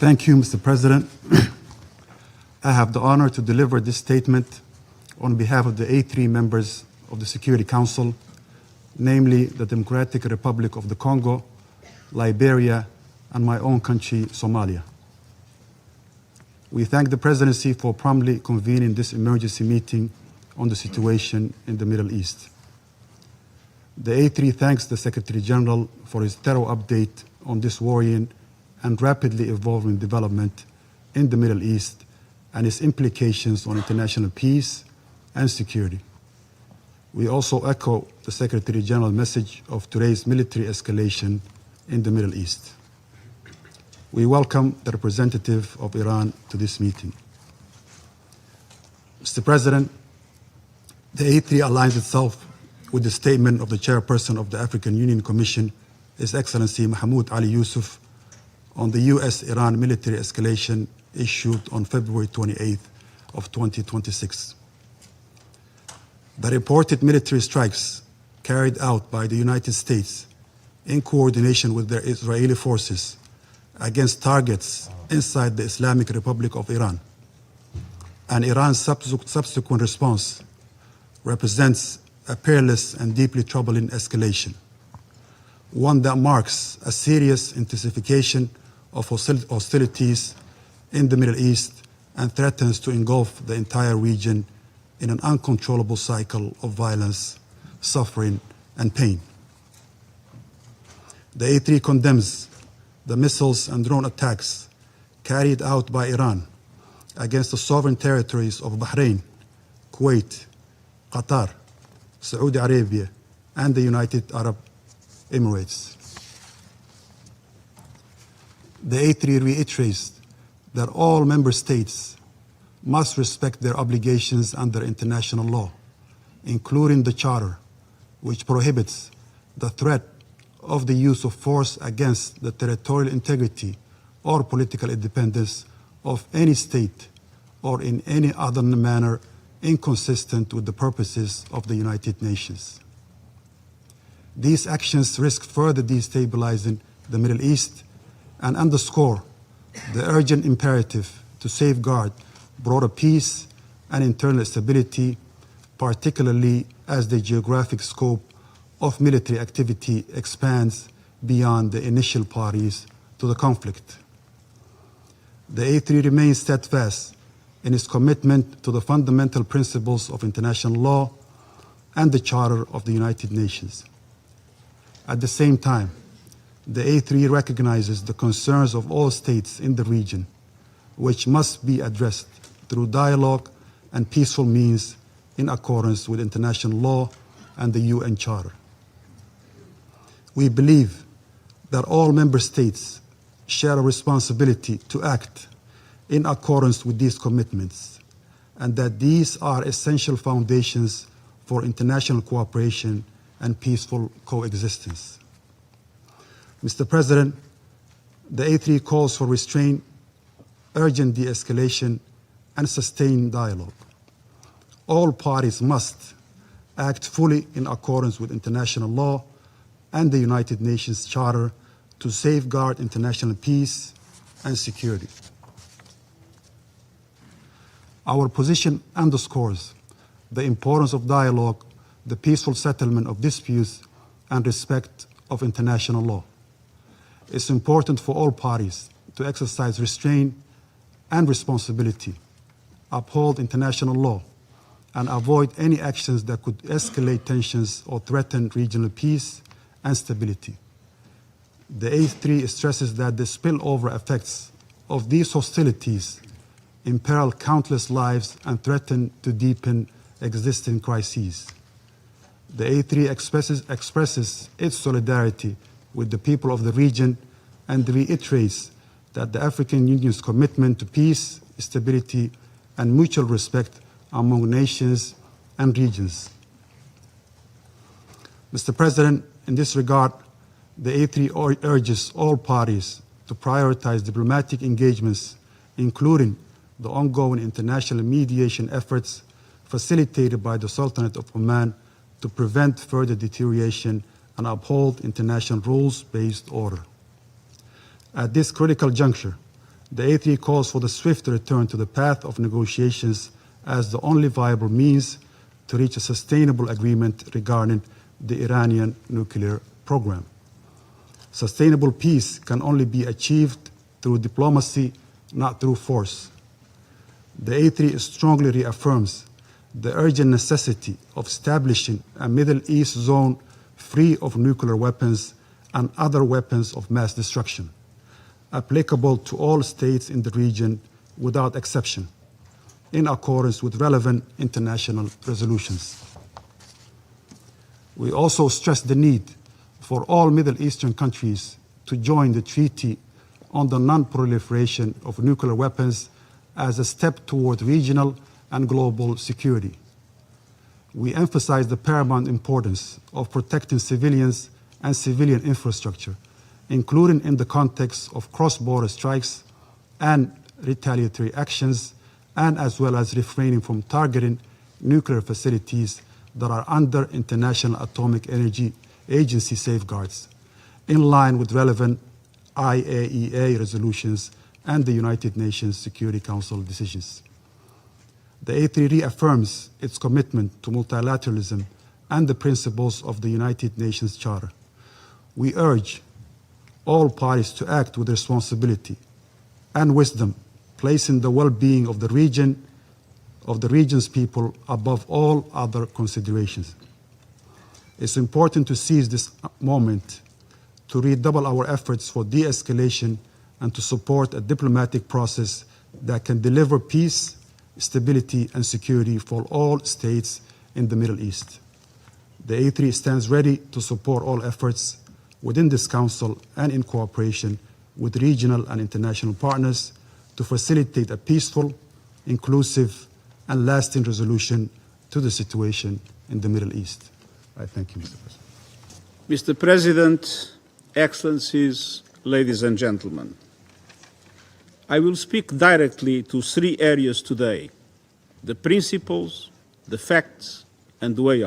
Thank you, Mr. President. I have the honor to deliver this statement on behalf of the A3 members of the Security Council, namely the Democratic Republic of the Congo, Liberia, and my own country, Somalia. We thank the Presidency for promptly convening this emergency meeting on the situation in the Middle East. The A3 thanks the Secretary General for his thorough update on this worrying and rapidly evolving development in the Middle East and its implications on international peace and security. We also echo the Secretary General's message of today's military escalation in the Middle East. We welcome the representative of Iran to this meeting. Mr. President, the A3 aligns itself with the statement of the Chairperson of the African Union Commission, His Excellency Mahmoud Ali Yusuf, on the U.S.-Iran military escalation issued on February 28th of 2026. The reported military strikes carried out by the United States in coordination with their Israeli forces against targets inside the Islamic Republic of Iran, and Iran's subsequent response represents a perilous and deeply troubling escalation, one that marks a serious intensification of hostilities in the Middle East and threatens to engulf the entire region in an uncontrollable cycle of violence, suffering, and pain. The A3 condemns the missiles and drone attacks carried out by Iran against the sovereign territories of Bahrain, Kuwait, Qatar, Saudi Arabia, and the United Arab Emirates. The A3 reiterates that all member states must respect their obligations under international law, including the Charter, which prohibits the threat of the use of force against the territorial integrity or political independence of any state or in any other manner inconsistent with the purposes of the United Nations. These actions risk further destabilizing the Middle East and underscore the urgent imperative to safeguard broader peace and internal stability, particularly as the geographic scope of military activity expands beyond the initial parties to the conflict. The A3 remains steadfast in its commitment to the fundamental principles of international law and the Charter of the United Nations. At the same time, the A3 recognizes the concerns of all states in the region, which must be addressed through dialogue and peaceful means in accordance with international law and the UN Charter. We believe that all member states share a responsibility to act in accordance with these commitments, and that these are essential foundations for international cooperation and peaceful coexistence. Mr. President, the A3 calls for restraint, urgent de-escalation, and sustained dialogue. All parties must act fully in accordance with international law and the United Nations Charter to safeguard international peace and security. Our position underscores the importance of dialogue, the peaceful settlement of disputes, and respect of international law. It's important for all parties to exercise restraint and responsibility, uphold international law, and avoid any actions that could escalate tensions or threaten regional peace and stability. The A3 stresses that the spillover effects of these hostilities imperil countless lives and threaten to deepen existing crises. The A3 expresses its solidarity with the people of the region and reiterates that the African Union's commitment to peace, stability, and mutual respect among nations and regions. Mr. President, in this regard, the A3 urges all parties to prioritize diplomatic engagements, including the ongoing international mediation efforts facilitated by the Sultanate of Oman to prevent further deterioration and uphold international rules-based order. At this critical juncture, The A3 calls for the swift return to the path of negotiations as the only viable means to reach a sustainable agreement regarding the Iranian nuclear program. Sustainable peace can only be achieved through diplomacy, not through force. The A3 strongly reaffirms the urgent necessity of establishing a Middle East zone free of nuclear weapons and other weapons of mass destruction, applicable to all states in the region without exception, in accordance with relevant international resolutions. We also stress the need for all Middle Eastern countries to join the Treaty on the Non-Proliferation of Nuclear Weapons as a step toward regional and global security. We emphasize the paramount importance of protecting civilians and civilian infrastructure, including in the context of cross-border strikes and retaliatory actions, and as well as refraining from targeting nuclear facilities that are under International Atomic Energy Agency safeguards, in line with relevant IAEA resolutions and the United Nations Security Council decisions. The A3 reaffirms its commitment to multilateralism and the principles of the United Nations Charter. We urge all parties to act with responsibility and wisdom, placing the well-being of the region's people above all other considerations. It's important to seize this moment to redouble our efforts for de-escalation and to support a diplomatic process that can deliver peace, stability, and security for all states in the Middle East. The A3 stands ready to support all efforts within this Council and in cooperation with regional and international partners to facilitate a peaceful, inclusive, and lasting resolution to the situation in the Middle East. I thank you, Mr. President. Mr. President, Excellencies, ladies and gentlemen, I will speak directly to three areas today: the principles, the facts, and the way